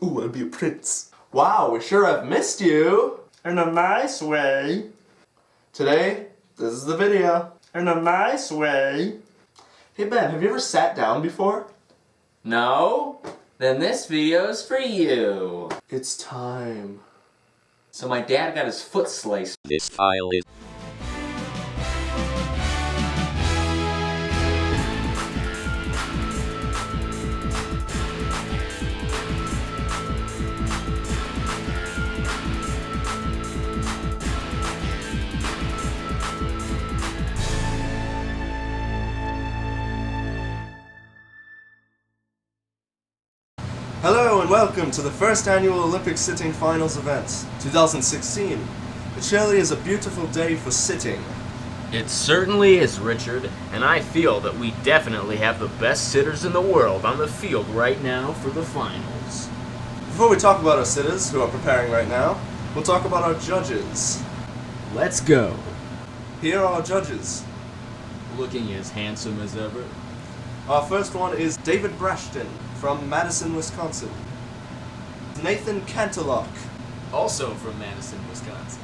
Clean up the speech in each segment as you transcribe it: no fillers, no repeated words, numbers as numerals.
Ooh, I'll be a prince. Wow, we sure have missed you. In a nice way. Today, this is the video. In a nice way. Hey Ben, have you ever sat down before? No? Then this video's for you. It's time. So my dad got his foot sliced. This file is... Hello and welcome to the first annual Olympic Sitting Finals event, 2016. It surely is a beautiful day for sitting. It certainly is, Richard, and I feel that we definitely have the best sitters in the world on the field right now for the finals. Before we talk about our sitters, who are preparing right now, we'll talk about our judges. Let's go. Here are our judges. Looking as handsome as ever. Our first one is David Brashton from Madison, Wisconsin. Nathan Cantelock. Also from Madison, Wisconsin.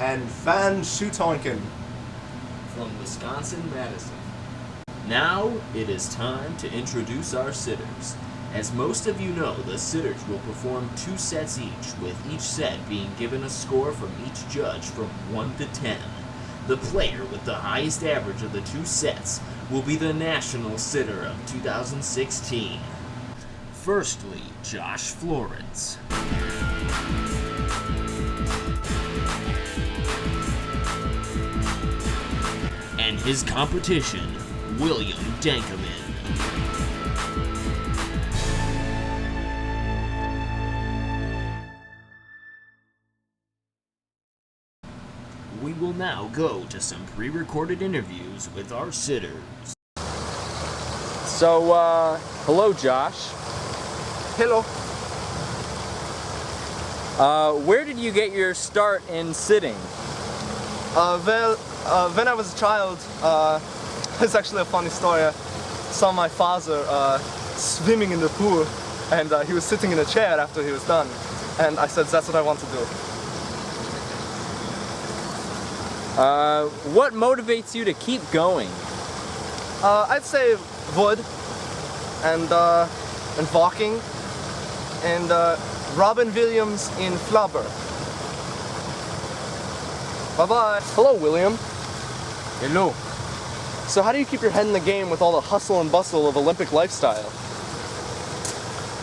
And Van Schutonken. From Wisconsin, Madison. Now it is time to introduce our sitters. As most of you know, the sitters will perform 2 sets each, with each set being given a score from each judge from 1 to 10. The player with the highest average of the 2 sets will be the national sitter of 2016. Firstly, Josh Flores. And his competition, William Dankerman. We will now go to some pre-recorded interviews with our sitters. So, hello Josh. Hello. Where did you get your start in sitting? When I was a child, it's actually a funny story. I saw my father swimming in the pool, and he was sitting in a chair after he was done. And I said, that's what I want to do. What motivates you to keep going? I'd say wood, and walking, and Robin Williams in Flubber. Bye-bye. Hello, William. Hello. So how do you keep your head in the game with all the hustle and bustle of Olympic lifestyle?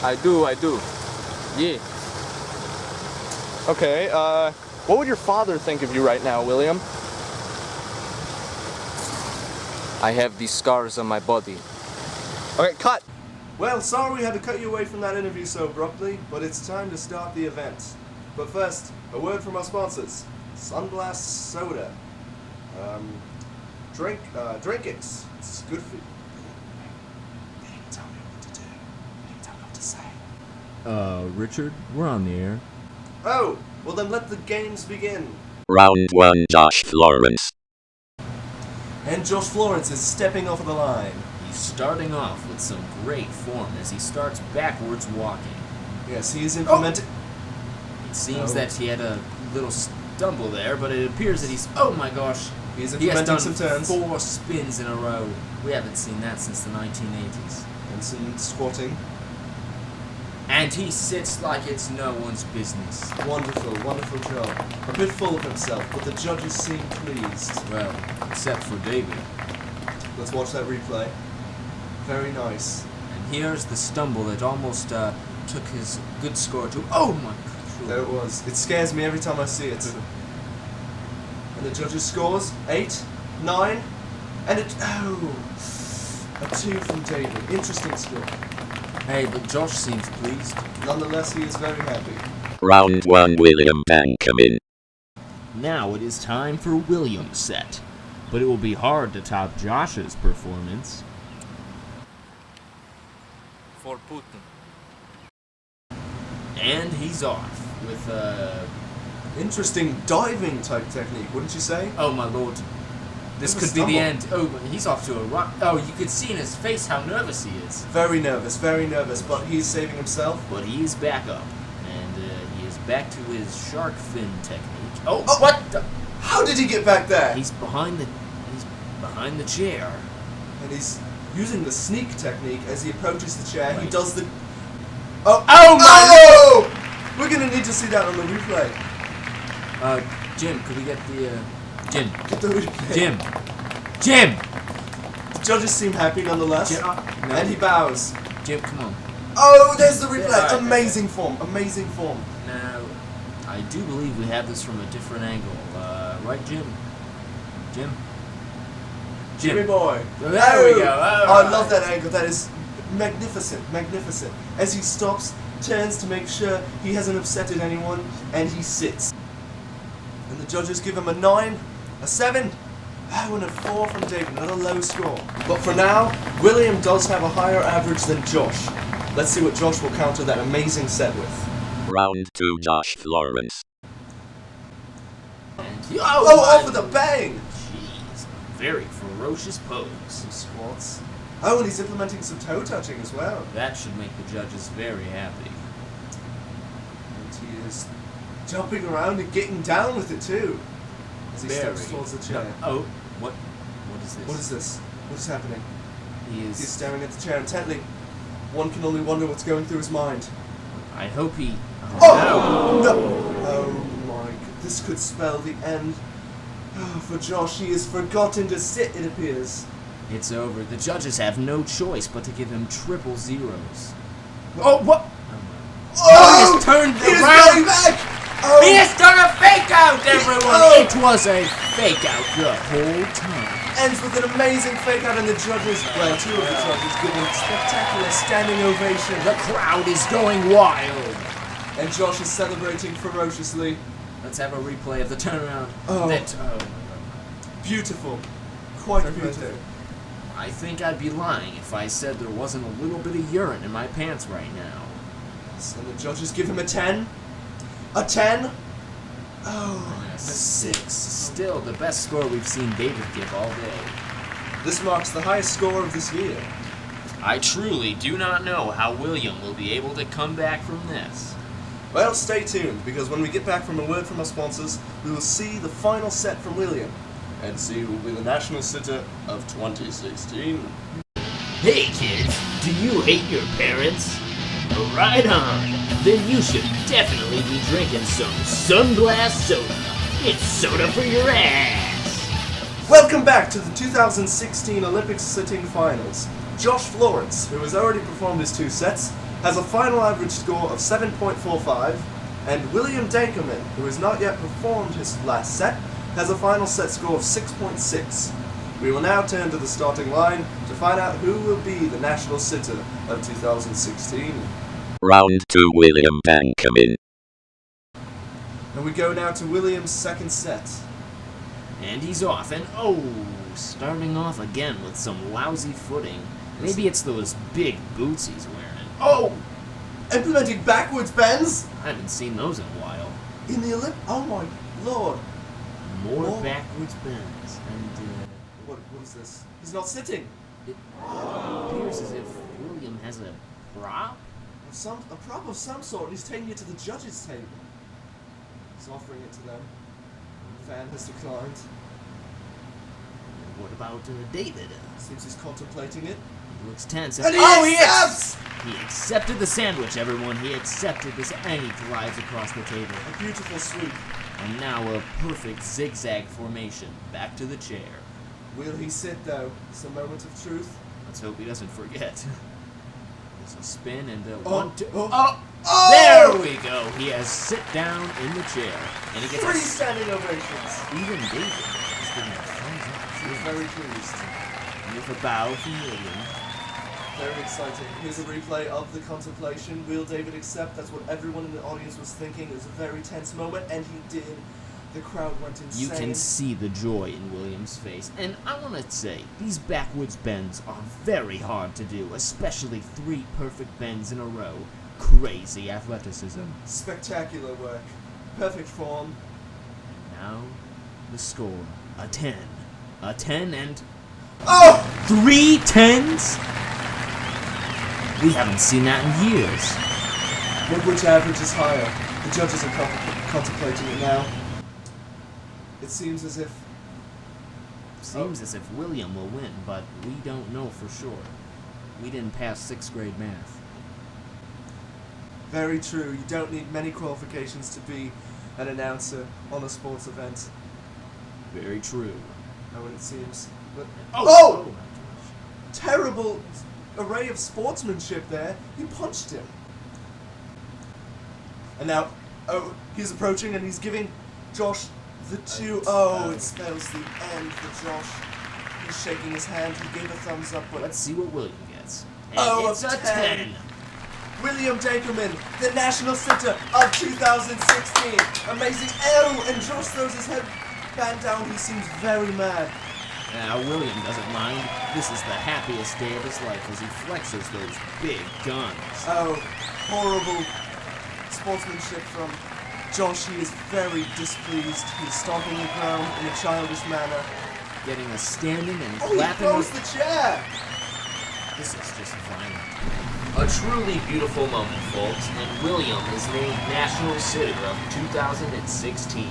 I do. Yeah. Okay, what would your father think of you right now, William? I have these scars on my body. Okay, cut! Well, sorry we had to cut you away from that interview so abruptly, but it's time to start the event. But first, a word from our sponsors. Sunblast Soda. Drink it. It's good for you. They didn't tell me what to do. They didn't tell me what to say. Richard, we're on the air. Oh, well then let the games begin. Round 1, Josh Florence. And Josh Florence is stepping off of the line. He's starting off with some great form as he starts backwards walking. Yes, he is implementing... It seems that he had a little stumble there, but it appears that he's... Oh my gosh! He's He has implementing done some turns. 4 spins in a row. We haven't seen that since the 1980s. And some squatting. And he sits like it's no one's business. Wonderful, wonderful job. A bit full of himself, but the judges seem pleased. Well, except for David. Let's watch that replay. Very nice. And here's the stumble that almost took his good score to... Oh my gosh! There it was. It scares me every time I see it. And the judges' scores, 8, 9, and it... Oh! A 2 from David. Interesting score. Hey, but Josh seems pleased. Nonetheless, he is very happy. Round 1, William Dankerman. Now it is time for William's set. But it will be hard to top Josh's performance. For Putin. And he's off with, Interesting diving type technique, wouldn't you say? Oh my lord. This Bit of a could be the stumble. end. Oh, he's off to a rock. Oh, you could see in his face how nervous he is. Very nervous, but he's saving himself. But he is back up, and he is back to his shark fin technique. Oh, Oh. what? The? How did he get back there? He's behind the chair. And he's using the sneak technique as he approaches the chair. He Right. does the... Oh! Oh my! Oh! We're gonna need to see that on the replay. Jim, could we get the Jim? Get the replay. Jim! The judges seem happy nonetheless. Jim, no. And he bows. Jim, come on. Oh, there's the replay. Yeah. Amazing form. Amazing form. Now, I do believe we have this from a different angle. Right, Jim? Jim? Jimmy boy. There we go. I Alright. love that angle. That is magnificent. Magnificent. As he stops, turns to make sure he hasn't upsetted anyone, and he sits. And the judges give him a 9, a 7, and a 4 from David. Not a low score. But for now, William does have a higher average than Josh. Let's see what Josh will counter that amazing set with. Round 2 Josh Florence. And Oh, off with a bang! Jeez, very ferocious pose. Some squats. Oh, and he's implementing some toe touching as well. That should make the judges very happy. And he is jumping around and getting down with it too. As he steps towards the chair. No. Oh, what is this? What is this? What is happening? He He's is. staring at the chair intently. One can only wonder what's going through his mind. I hope he. Oh! No! Oh my god. This could spell the end. For Josh, he has forgotten to sit, it appears. No. It's over. The judges have no choice but to give him triple zeros. Oh, what? Oh! He has turned He is around. going back! Oh! He has done a fake out, everyone! Oh. It was a fake out the whole time. Ends with an amazing fake out, and the judges, well, two of the judges, give him a spectacular standing ovation. The crowd is going wild. And Josh is celebrating ferociously. Let's have a replay of the turnaround. Oh. Oh. Beautiful. Quite beautiful. I think I'd be lying if I said there wasn't a little bit of urine in my pants right now. And the judges give him a 10. A 10. Oh, A 6. Still the best score we've seen David give all day. this marks the highest score of this year. I truly do not know how William will be able to come back from this. Well, stay tuned, because when we get back from a word from our sponsors, we will see the final set from William, and see who will be the national sitter of 2016. Hey kids, do you hate your parents? Right on! Then you should definitely be drinking some Sunglass Soda. It's soda for your ass! Welcome back to the 2016 Olympics sitting finals. Josh Florence, who has already performed his 2 sets, has a final average score of 7.45, and William Dankerman, who has not yet performed his last set, has a final set score of 6.6. We will now turn to the starting line to find out who will be the national sitter of 2016. Round 2 William Dankerman. And we go now to William's second set. And he's off, and oh, starting off again with some lousy footing. Maybe it's those big boots he's wearing. Oh! Implementing backwards bends I haven't seen those in a while. in the Olymp. Oh my lord! More Oh. backwards bends, and What is this? He's not sitting. it appears as if William has a prop. A prop of some sort. He's taking it to the judges' table. He's offering it to them. Fan has declined. What about David? Seems he's contemplating it. He looks tense. And he He accepts! He accepted the sandwich, everyone. He accepted this, and he glides across the table. A beautiful sweep. And now a perfect zigzag formation. Back to the chair. Will he sit though? It's a moment of truth. Let's hope he doesn't forget. There's a spin and a Oh, 1, 2. oh. Oh! There we go. He has sit down in the chair, and he gets 3 a standing ovations. even David is giving a thumbs up. He's very pleased. And with a bow from William. Very exciting. Here's a replay of the contemplation. Will David accept? That's what everyone in the audience was thinking. It was a very tense moment, and he did. The crowd went insane. You can see the joy in William's face. And I want to say, these backwards bends are very hard to do, especially 3 perfect bends in a row. Crazy athleticism. Spectacular work. Perfect form. And now, the score, a 10. a 10, and Oh! 3 10s? We haven't seen that in years. But which average is higher? The judges are contemplating it now. It seems as if... Seems as if William will win, but we don't know for sure. We didn't pass 6th grade math. Very true. You don't need many qualifications to be an announcer on a sports event. Very true. Oh, and it seems... But... Oh! Terrible array of sportsmanship there. You punched him. And now, he's approaching and he's giving Josh the 2. Oh, it spells the end for Josh. He's shaking his hand. He gave a thumbs up, but Let's see what William gets. And Oh, it's a a 10. William Dakerman, the national sitter of 2016. Amazing. Oh, and Josh throws his head back down. He seems very mad. Now, William doesn't mind. This is the happiest day of his life as he flexes those big guns. Oh, horrible sportsmanship from Josh. He is very displeased. He's stomping the ground in a childish manner. Getting a standing and Oh, he clapping throws with... the chair! This is just violent. A truly beautiful moment, folks, and William is named National Sitter of 2016.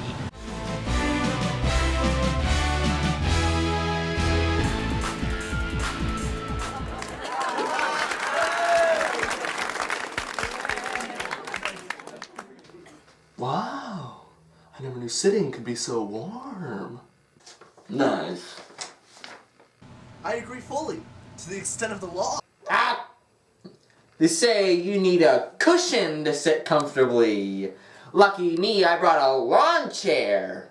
Wow, I never knew sitting could be so warm. Nice. I agree fully, to the extent of the law. Ah! They say you need a cushion to sit comfortably. Lucky me, I brought a lawn chair.